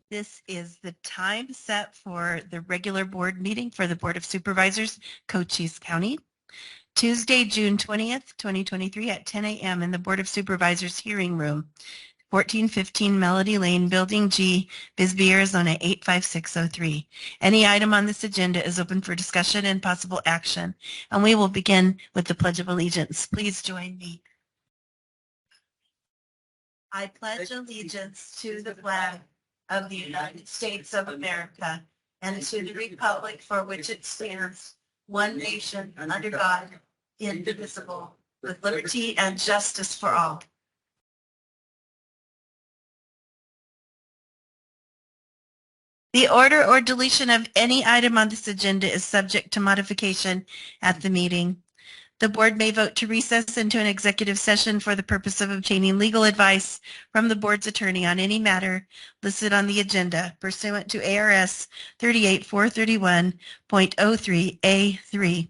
This is the time set for the regular board meeting for the Board of Supervisors, Cochise County. Tuesday, June 20th, 2023 at 10 a.m. in the Board of Supervisors hearing room, 1415 Melody Lane, Building G, Bisbee, Arizona 85603. Any item on this agenda is open for discussion and possible action, and we will begin with the Pledge of Allegiance. Please join me. I pledge allegiance to the flag of the United States of America and to the republic for which it stands, one nation under God, indivisible, with liberty and justice for all. The order or deletion of any item on this agenda is subject to modification at the meeting. The board may vote to recess into an executive session for the purpose of obtaining legal advice from the board's attorney on any matter listed on the agenda pursuant to ARS 38431.03A3.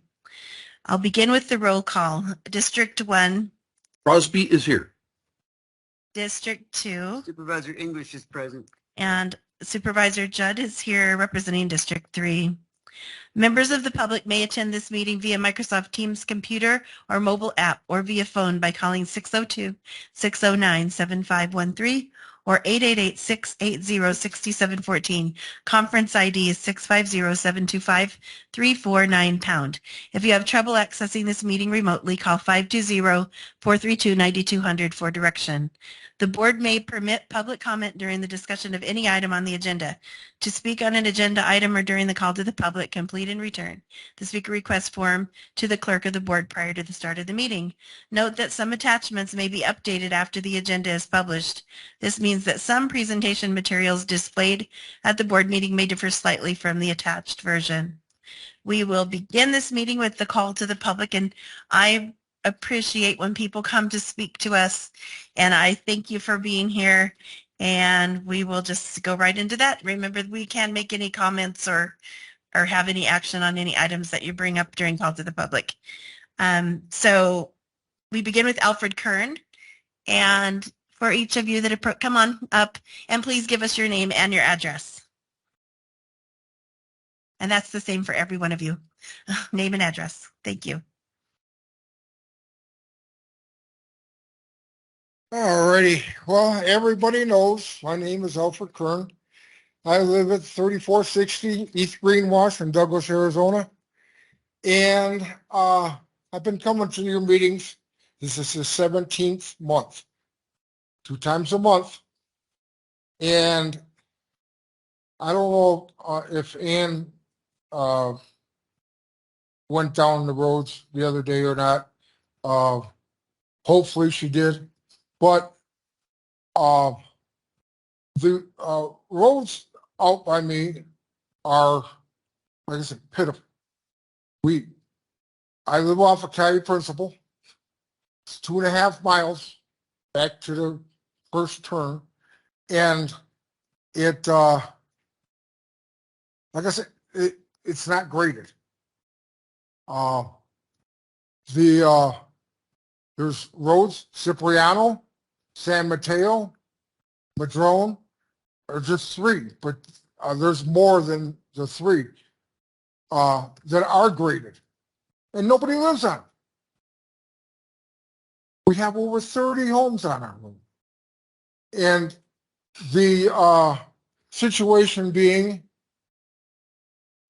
I'll begin with the roll call. District 1. Crosby is here. District 2. Supervisor English is present. And Supervisor Judd is here representing District 3. Members of the public may attend this meeting via Microsoft Teams computer or mobile app or via phone by calling 602-609-7513 or 888-680-6714. Conference ID is 650-725-349#. If you have trouble accessing this meeting remotely, call 520-432-9200 for direction. The board may permit public comment during the discussion of any item on the agenda. To speak on an agenda item or during the call to the public, complete and return the speaker request form to the clerk of the board prior to the start of the meeting. Note that some attachments may be updated after the agenda is published. This means that some presentation materials displayed at the board meeting may differ slightly from the attached version. We will begin this meeting with the call to the public, and I appreciate when people come to speak to us, and I thank you for being here, and we will just go right into that. Remember, we can't make any comments or have any action on any items that you bring up during call to the public. So we begin with Alfred Kern, and for each of you that have come on up, and please give us your name and your address. And that's the same for every one of you. Name and address. Thank you. Alrighty. Well, everybody knows my name is Alfred Kern. I live at 3460 East Greenwash in Douglas, Arizona. And I've been coming to your meetings. This is the 17th month, 2 times a month. And I don't know if Ann went down the roads the other day or not. Hopefully she did. But the roads out by me are, like I said, pitiful. I live off of Cali Principal. It's 2.5 miles back to the first turn, and it, like I said, it's not graded. There's roads, Cipriano, San Mateo, Madrone, are just 3, but there's more than the 3 that are graded, and nobody lives on them. We have over 30 homes on our road. And the situation being,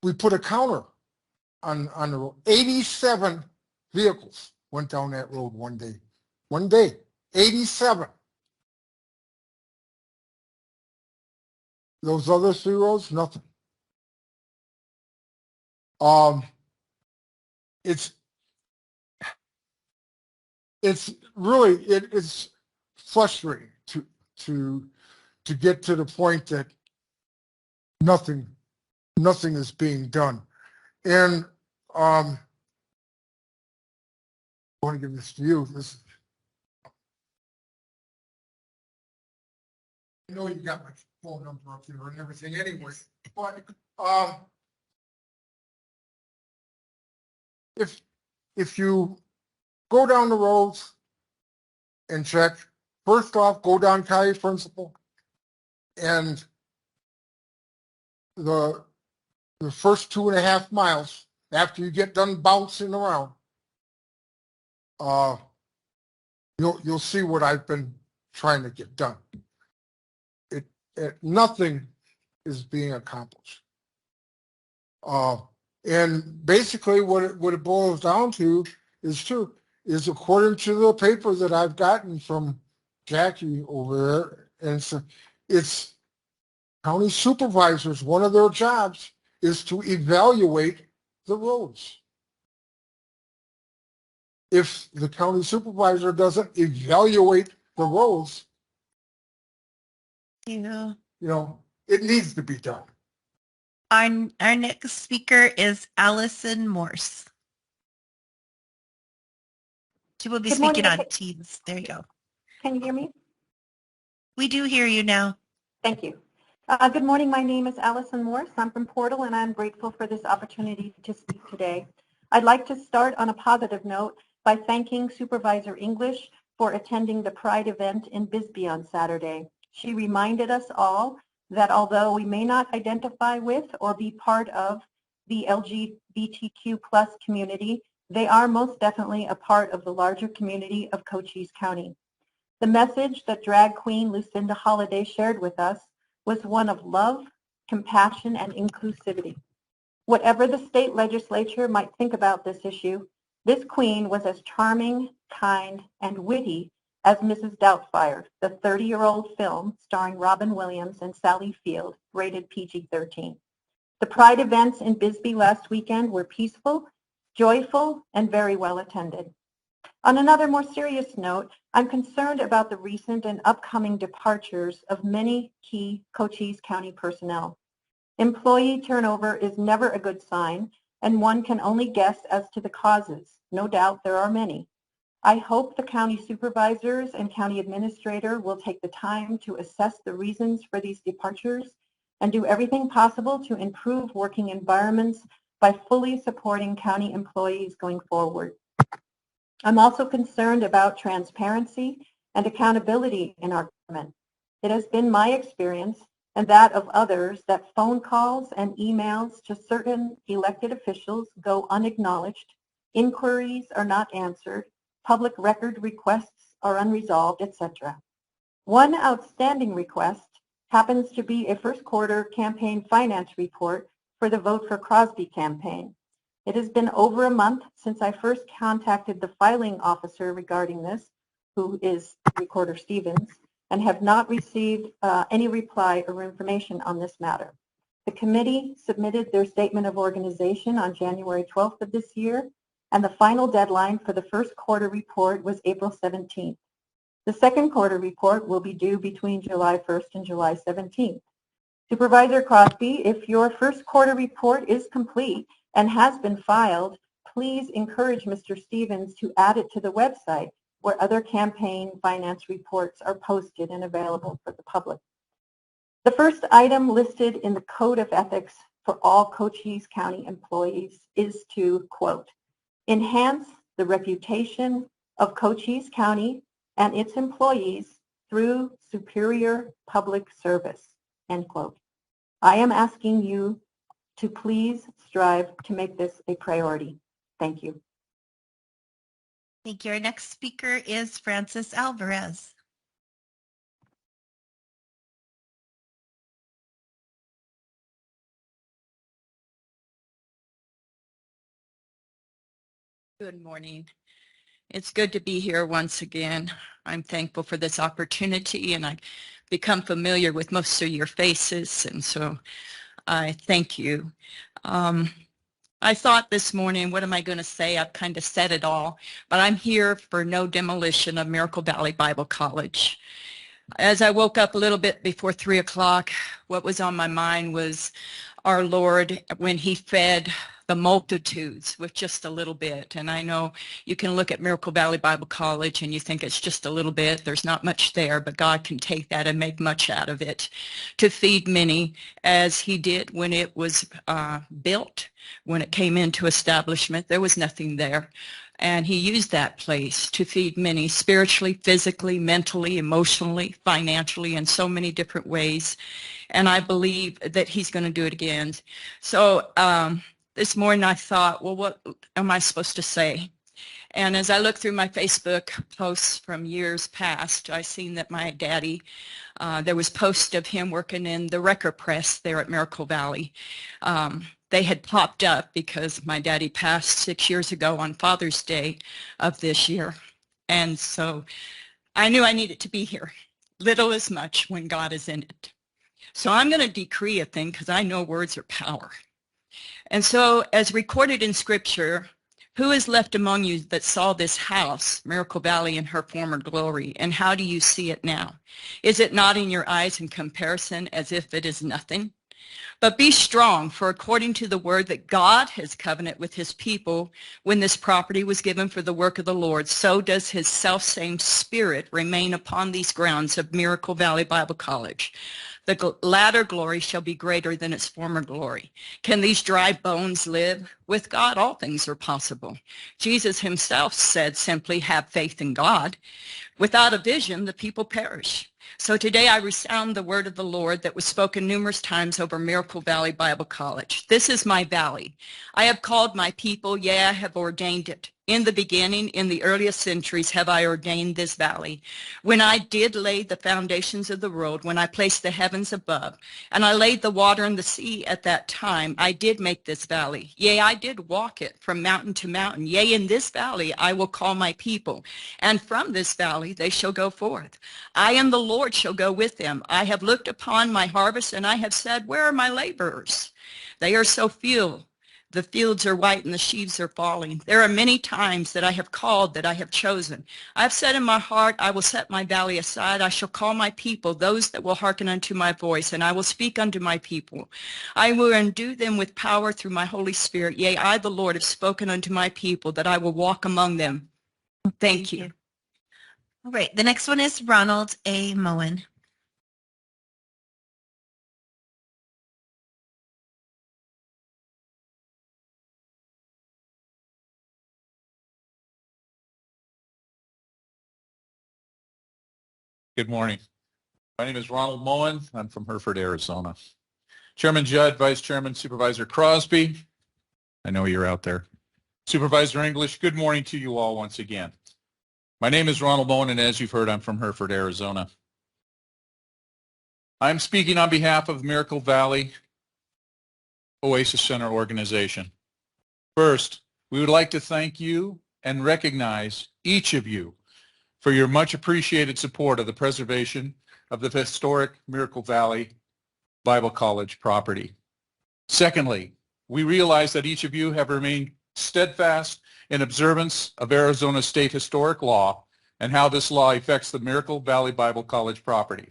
we put a counter on the road. 87 vehicles went down that road one day. 87. Those other 3 roads, nothing. It's really, it's frustrating to get to the point that nothing is being done. And I want to give this to you. I know you got my phone number up there and everything anyway, but if you go down the roads and check, first off, go down Cali Principal and the first 2.5 miles after you get done bouncing around, you'll see what I've been trying to get done. Nothing is being accomplished. And basically what it boils down to is according to the paper that I've gotten from Jackie over there, and it's county supervisors, one of their jobs is to evaluate the roads. If the county supervisor doesn't evaluate the roads, Yeah. It needs to be done. Our next speaker is Allison Morse. She will be Good morning. speaking on Teams. There you go. Can you hear me? We do hear you now. Thank you. Good morning. My name is Allison Morse. I'm from Portal, and I'm grateful for this opportunity to speak today. I'd like to start on a positive note by thanking Supervisor English for attending the Pride event in Bisbee on Saturday. She reminded us all that although we may not identify with or be part of the LGBTQ plus community, they are most definitely a part of the larger community of Cochise County. The message that drag queen Lucinda Holliday shared with us was one of love, compassion, and inclusivity. Whatever the state legislature might think about this issue, this queen was as charming, kind, and witty as Mrs. Doubtfire, the 30-year-old film starring Robin Williams and Sally Field, rated PG-13. The Pride events in Bisbee last weekend were peaceful, joyful, and very well attended. On another more serious note, I'm concerned about the recent and upcoming departures of many key Cochise County personnel. Employee turnover is never a good sign, and one can only guess as to the causes. No doubt there are many. I hope the county supervisors and county administrator will take the time to assess the reasons for these departures and do everything possible to improve working environments by fully supporting county employees going forward. I'm also concerned about transparency and accountability in our government. It has been my experience and that of others that phone calls and emails to certain elected officials go unacknowledged, inquiries are not answered, public record requests are unresolved, etc. One outstanding request happens to be a first quarter campaign finance report for the Vote for Crosby campaign. It has been over a month since I first contacted the filing officer regarding this, who is Recorder Stevens, and have not received any reply or information on this matter. The committee submitted their statement of organization on January 12th of this year, and the final deadline for the first quarter report was April 17th. The second quarter report will be due between July 1st and July 17th. Supervisor Crosby, if your first quarter report is complete and has been filed, please encourage Mr. Stevens to add it to the website where other campaign finance reports are posted and available for the public. The first item listed in the Code of Ethics for all Cochise County employees is to, quote, enhance the reputation of Cochise County and its employees through superior public service, end quote. I am asking you to please strive to make this a priority. Thank you. Thank you. Our next speaker is Francis Alvarez. Good morning. It's good to be here once again. I'm thankful for this opportunity, and I've become familiar with most of your faces, and so I thank you. I thought this morning, what am I going to say? I've kind of said it all, but I'm here for no demolition of Miracle Valley Bible College. As I woke up a little bit before 3 o'clock, what was on my mind was our Lord when he fed the multitudes with just a little bit. And I know you can look at Miracle Valley Bible College and you think it's just a little bit. There's not much there, but God can take that and make much out of it to feed many, as he did when it was built. When it came into establishment, there was nothing there. And he used that place to feed many spiritually, physically, mentally, emotionally, financially, in so many different ways. And I believe that he's going to do it again. So this morning I thought, well, what am I supposed to say? And as I look through my Facebook posts from years past, I seen that my daddy, there was posts of him working in the record press there at Miracle Valley. They had popped up because my daddy passed 6 years ago on Father's Day of this year. And so I knew I needed to be here. Little as much when God is in it. So I'm going to decree a thing because I know words are power. And so as recorded in Scripture, who is left among you that saw this house, Miracle Valley, in her former glory? And how do you see it now? Is it not in your eyes in comparison as if it is nothing? But be strong, for according to the word that God has covenant with his people when this property was given for the work of the Lord, so does his self-same spirit remain upon these grounds of Miracle Valley Bible College. The latter glory shall be greater than its former glory. Can these dry bones live? With God, all things are possible. Jesus himself said simply, have faith in God. Without a vision, the people perish. So today I resound the word of the Lord that was spoken numerous times over Miracle Valley Bible College. This is my valley. I have called my people, yea, I have ordained it. In the beginning, in the earliest centuries, have I ordained this valley. When I did lay the foundations of the world, when I placed the heavens above, and I laid the water and the sea at that time, I did make this valley. Yea, I did walk it from mountain to mountain. Yea, in this valley I will call my people, and from this valley they shall go forth. I and the Lord shall go with them. I have looked upon my harvest, and I have said, where are my laborers? They are so few. The fields are white and the sheaves are falling. There are many times that I have called, that I have chosen. I have said in my heart, I will set my valley aside. I shall call my people, those that will hearken unto my voice, and I will speak unto my people. I will endue them with power through my Holy Spirit. Yea, I, the Lord, have spoken unto my people that I will walk among them. Thank you. All right, the next one is Ronald A. Moen. Good morning. My name is Ronald Moen. I'm from Hereford, Arizona. Chairman Judd, Vice Chairman Supervisor Crosby, I know you're out there. Supervisor English, good morning to you all once again. My name is Ronald Moen, and as you've heard, I'm from Hereford, Arizona. I'm speaking on behalf of Miracle Valley Oasis Center organization. First, we would like to thank you and recognize each of you for your much appreciated support of the preservation of the historic Miracle Valley Bible College property. Secondly, we realize that each of you have remained steadfast in observance of Arizona state historic law and how this law affects the Miracle Valley Bible College property.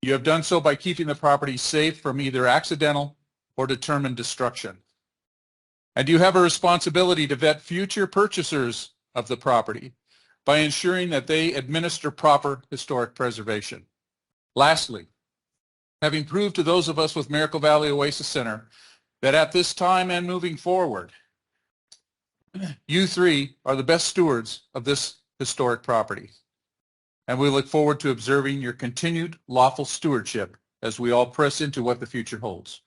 You have done so by keeping the property safe from either accidental or determined destruction. And you have a responsibility to vet future purchasers of the property by ensuring that they administer proper historic preservation. Lastly, having proved to those of us with Miracle Valley Oasis Center that at this time and moving forward, you three are the best stewards of this historic property. And we look forward to observing your continued lawful stewardship as we all press into what the future holds.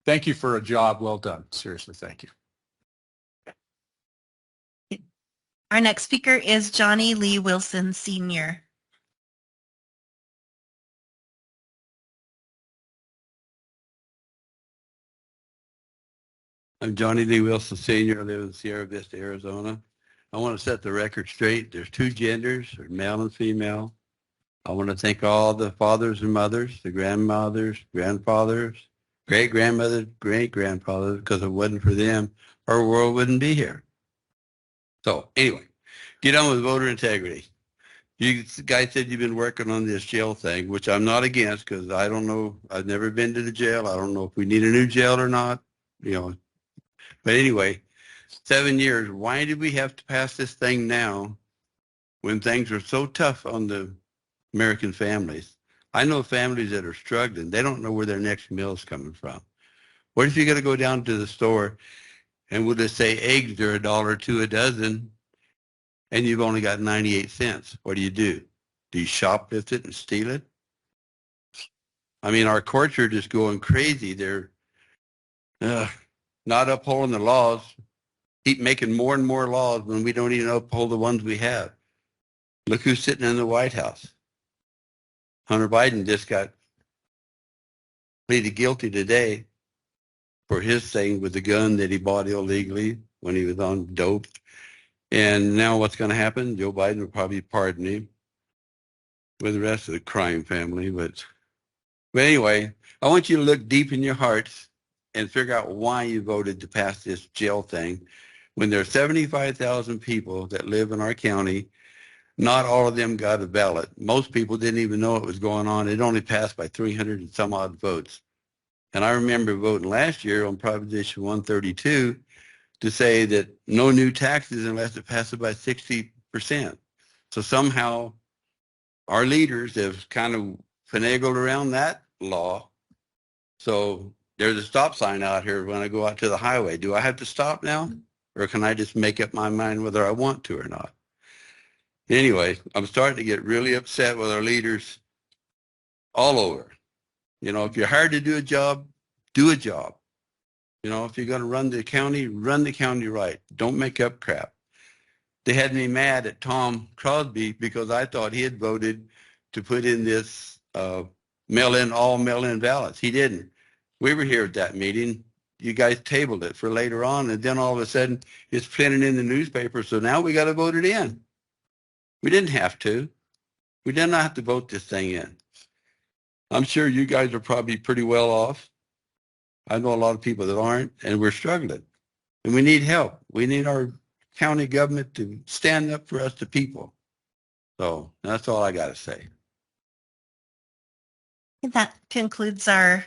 Thank you for a job well done. Seriously, thank you. Our next speaker is Johnny Lee Wilson, Sr. I'm Johnny Lee Wilson Sr. I live in Sierra Vista, Arizona. I want to set the record straight. There's two genders, there's male and female. I want to thank all the fathers and mothers, the grandmothers, grandfathers, great-grandmothers, great-grandfathers, because if it wasn't for them, our world wouldn't be here. So anyway, get on with voter integrity. You guys said you've been working on this jail thing, which I'm not against because I don't know. I've never been to the jail. I don't know if we need a new jail or not. But anyway, 7 years. Why did we have to pass this thing now when things are so tough on the American families? I know families that are struggling. They don't know where their next meal is coming from. What if you got to go down to the store and we'll just say eggs are $1.02 a dozen, and you've only got 98 cents. What do? Do you shoplift it and steal it? I mean, our courts are just going crazy. They're not upholding the laws, keep making more and more laws when we don't even uphold the ones we have. Look who's sitting in the White House. Hunter Biden just got pleaded guilty today for his thing with the gun that he bought illegally when he was on dope. And now what's going to happen? Joe Biden will probably pardon him with the rest of the crime family. But anyway, I want you to look deep in your hearts and figure out why you voted to pass this jail thing. When there are 75,000 people that live in our county, not all of them got a ballot. Most people didn't even know it was going on. It only passed by 300 and some odd votes. And I remember voting last year on Proposition 132 to say that no new taxes unless it passes by 60%. So somehow our leaders have kind of finagled around that law. So there's a stop sign out here when I go out to the highway. Do I have to stop now? Or can I just make up my mind whether I want to or not? Anyway, I'm starting to get really upset with our leaders all over. You know, if you're hired to do a job, do a job. You know, if you're going to run the county right. Don't make up crap. They had me mad at Tom Crosby because I thought he had voted to put in this all mail-in ballots. He didn't. We were here at that meeting. You guys tabled it for later on, and then all of a sudden it's printed in the newspaper, so now we got to vote it in. We didn't have to. We did not have to vote this thing in. I'm sure you guys are probably pretty well off. I know a lot of people that aren't, and we're struggling. And we need help. We need our county government to stand up for us, the people. So that's all I got to say. That concludes our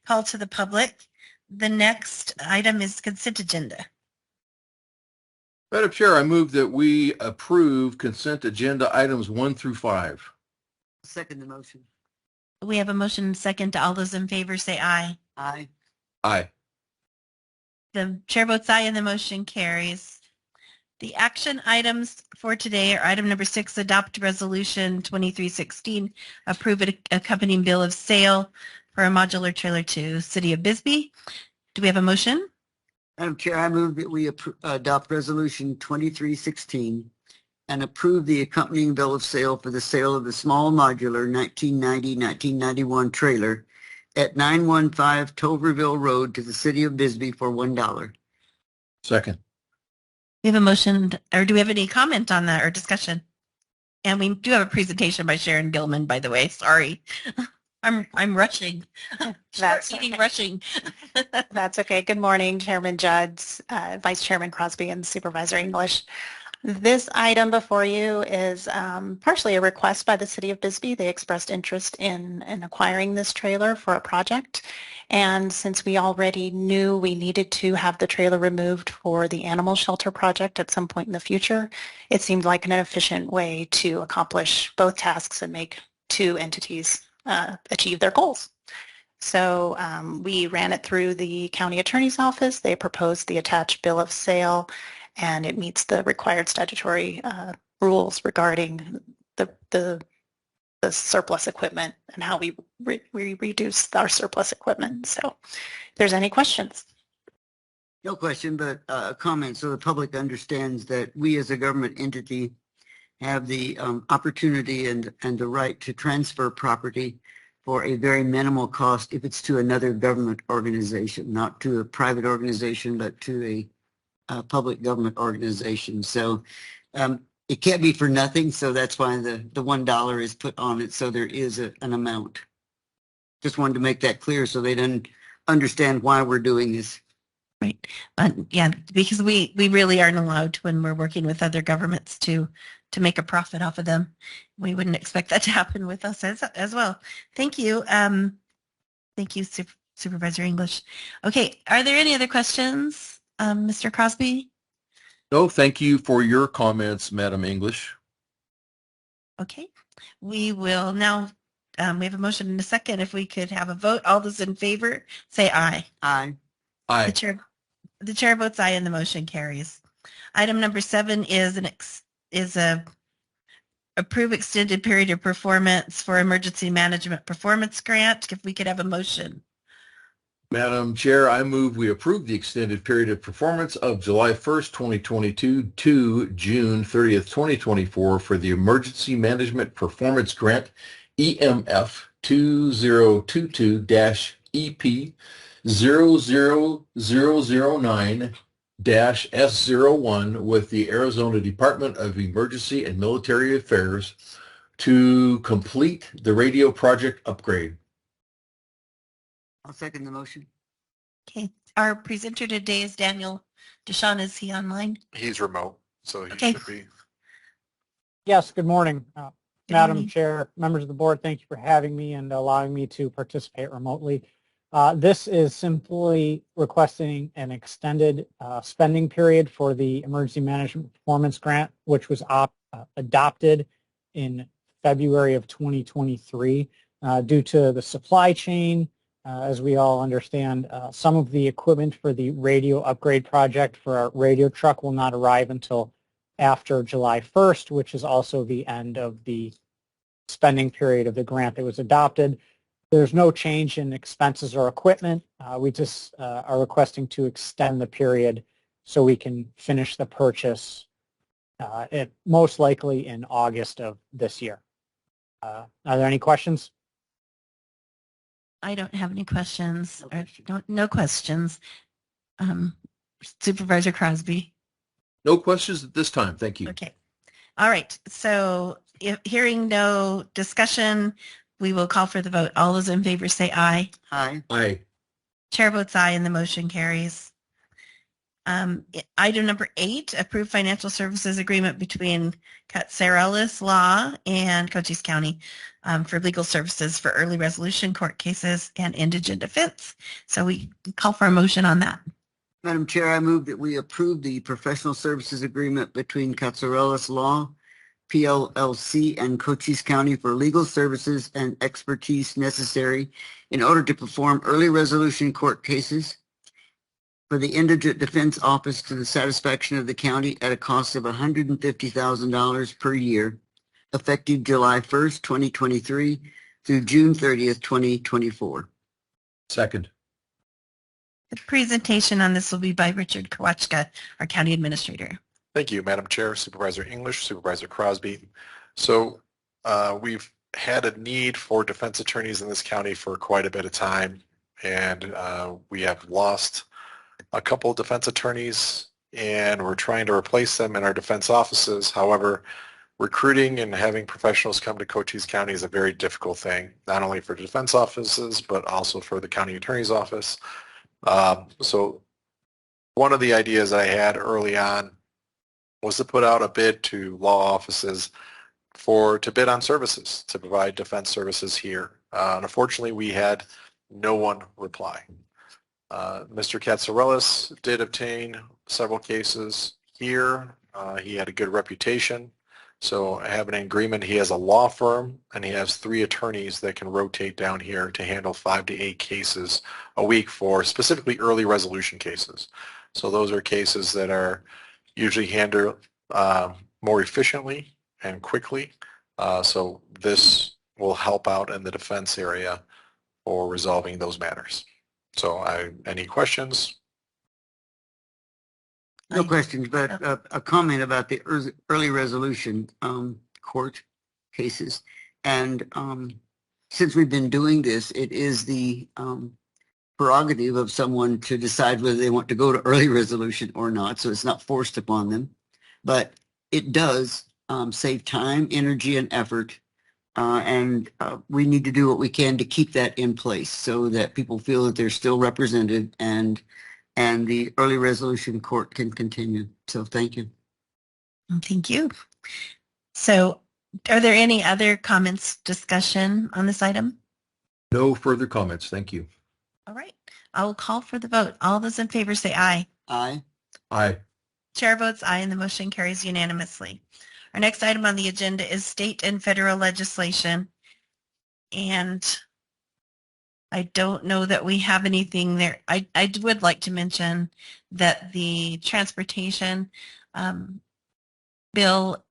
call to the public. The next item is consent agenda. Madam Chair, I move that we approve consent agenda items 1 through 5. Second the motion. We have a motion and second. All those in favor say aye. Aye. Aye. The chair votes aye and the motion carries. The action items for today are item number 6, adopt resolution 2316, approve an accompanying bill of sale for a modular trailer to City of Bisbee. Do we have a motion? Madam Chair, I move that we adopt resolution 2316 and approve the accompanying bill of sale for the sale of the small modular 1990-1991 trailer at 915 Toverville Road to the City of Bisbee for $1. Second. We have a motion, or do we have any comment on that or discussion? And we do have a presentation by Sharon Gilman, by the way. Sorry. I'm rushing. That's Eating okay. rushing. That's okay. Good morning, Chairman Judds, Vice Chairman Crosby, and Supervisor English. This item before you is partially a request by the City of Bisbee. They expressed interest in acquiring this trailer for a project. And since we already knew we needed to have the trailer removed for the animal shelter project at some point in the future, it seemed like an efficient way to accomplish both tasks and make two entities achieve their goals. So we ran it through the county attorney's office. They proposed the attached bill of sale, and it meets the required statutory rules regarding the surplus equipment and how we reduce our surplus equipment. So if there's any questions. No question, but a comment so the public understands that we as a government entity have the opportunity and the right to transfer property for a very minimal cost if it's to another government organization, not to a private organization, but to a public government organization. So it can't be for nothing. So that's why the $1 is put on it. So there is an amount. Just wanted to make that clear so they didn't understand why we're doing this. Right. But yeah, because we really aren't allowed when we're working with other governments to make a profit off of them. We wouldn't expect that to happen with us as well. Thank you. Thank you, Supervisor English. Okay. Are there any other questions, Mr. Crosby? No, thank you for your comments, Madam English. Okay. We will now, we have a motion and a second. If we could have a vote, all those in favor, say aye. Aye. Aye. The The chair votes aye and the motion carries. Item number 7 is a approve extended period of performance for emergency management performance grant. If we could have a motion. Madam Chair, I move we approve the extended period of performance of July 1st, 2022 to June 30th, 2024 for the Emergency Management Performance Grant EMF 2022-EP 00009-S01 with the Arizona Department of Emergency and Military Affairs to complete the radio project upgrade. I'll second the motion. Okay. Our presenter today is Daniel Deshawn. Is he online? He's remote, so he Okay. should be. Yes, good morning. Good Madam morning. Chair, members of the board, thank you for having me and allowing me to participate remotely. This is simply requesting an extended spending period for the Emergency Management Performance Grant, which was adopted in February of 2023 due to the supply chain. As we all understand, some of the equipment for the radio upgrade project for our radio truck will not arrive until after July 1st, which is also the end of the spending period of the grant that was adopted. There's no change in expenses or equipment. We just are requesting to extend the period so we can finish the purchase most likely in August of this year. Are there any questions? I don't have any questions. No questions. Supervisor Crosby. No questions at this time. Thank you. Okay. All right. So hearing no discussion, we will call for the vote. All those in favor say aye. Aye. Aye. Chair votes aye and the motion carries. Item number 8, approve financial services agreement between Catsarellis Law and Cochise County for legal services for early resolution court cases and indigent defense. So we call for a motion on that. Madam Chair, I move that we approve the professional services agreement between Catsarellis Law, PLLC, and Cochise County for legal services and expertise necessary in order to perform early resolution court cases for the Indigent Defense Office to the satisfaction of the county at a cost of $150,000 per year, effective July 1st, 2023 through June 30th, 2024. Second. The presentation on this will be by Richard Kowachka, our county administrator. Thank you, Madam Chair, Supervisor English, Supervisor Crosby. So we've had a need for defense attorneys in this county for quite a bit of time, and we have lost a couple of defense attorneys, and we're trying to replace them in our defense offices. However, recruiting and having professionals come to Cochise County is a very difficult thing, not only for defense offices, but also for the county attorney's office. So one of the ideas I had early on was to put out a bid to law offices to bid on services, to provide defense services here. Unfortunately, we had no one reply. Mr. Catsarellis did obtain several cases here. He had a good reputation. So I have an agreement. He has a law firm and he has 3 attorneys that can rotate down here to handle 5 to 8 cases a week for specifically early resolution cases. So those are cases that are usually handled more efficiently and quickly. So this will help out in the defense area for resolving those matters. So any questions? No questions, but a comment about the early resolution court cases. And since we've been doing this, it is the prerogative of someone to decide whether they want to go to early resolution or not. So it's not forced upon them. But it does save time, energy, and effort. And we need to do what we can to keep that in place so that people feel that they're still represented and the early resolution court can continue. So thank you. Thank you. So are there any other comments, discussion on this item? No further comments. Thank you. All right. I will call for the vote. All those in favor say aye. Aye. Aye. Chair votes aye and the motion carries unanimously. Our next item on the agenda is state and federal legislation. And I don't know that we have anything there. I would like to mention that the transportation bill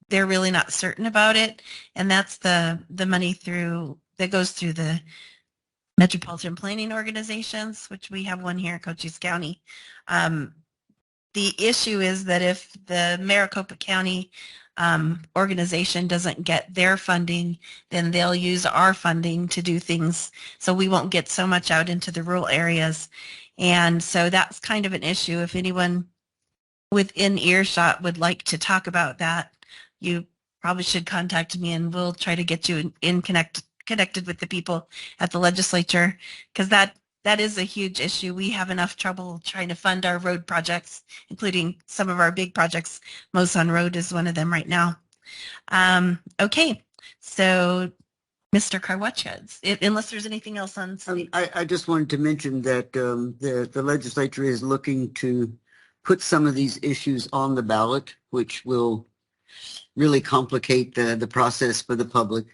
they're really not certain about it, and that's the money that goes through the metropolitan planning organizations, which we have one here in Cochise County. The issue is that if the Maricopa County organization doesn't get their funding, then they'll use our funding to do things, so we won't get so much out into the rural areas. And so that's kind of an issue. If anyone within earshot would like to talk about that, you probably should contact me, and we'll try to get you connected with the people at the legislature, because that is a huge issue. We have enough trouble trying to fund our road projects, including some of our big projects. Moson Road is one of them right now. Okay, so Mr. Karwachka, unless there's anything else on. I just wanted to mention that the legislature is looking to put some of these issues on the ballot, which will really complicate the process for the public.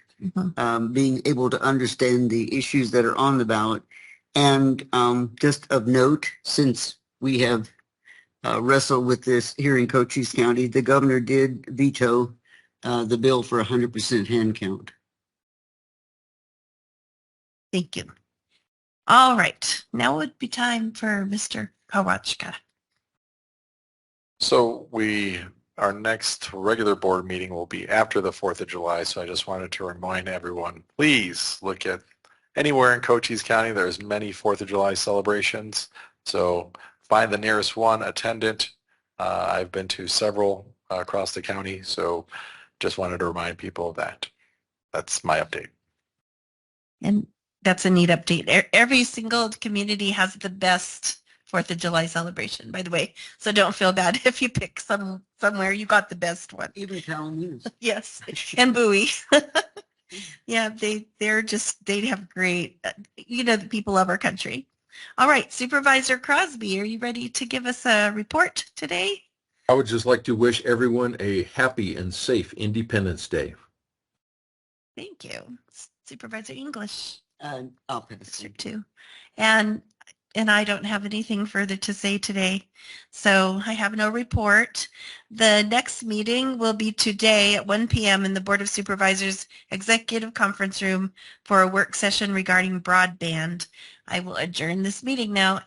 Being able to understand the issues that are on the ballot. And just of note, since we have wrestled with this here in Cochise County, the governor did veto the bill for 100% hand count. Thank you. All right, now would be time for Mr. Karwachka. So our next regular board meeting will be after the 4th of July. So I just wanted to remind everyone, please look at anywhere in Cochise County. There's many 4th of July celebrations. So find the nearest one, attend it. I've been to several across the county. So just wanted to remind people of that. That's my update. And that's a neat update. Every single community has the best 4th of July celebration, by the way. So don't feel bad if you pick somewhere you got the best one. Even Kalamazoo. Yes, and Bowie. Yeah, they have great, the people of our country. All right, Supervisor Crosby, are you ready to give us a report today? I would just like to wish everyone a happy and safe Independence Day. Thank you. Supervisor English. I'll pass it too. And I don't have anything further to say today, so I have no report. The next meeting will be today at 1 p.m. in the Board of Supervisors Executive Conference Room for a work session regarding broadband. I will adjourn this meeting now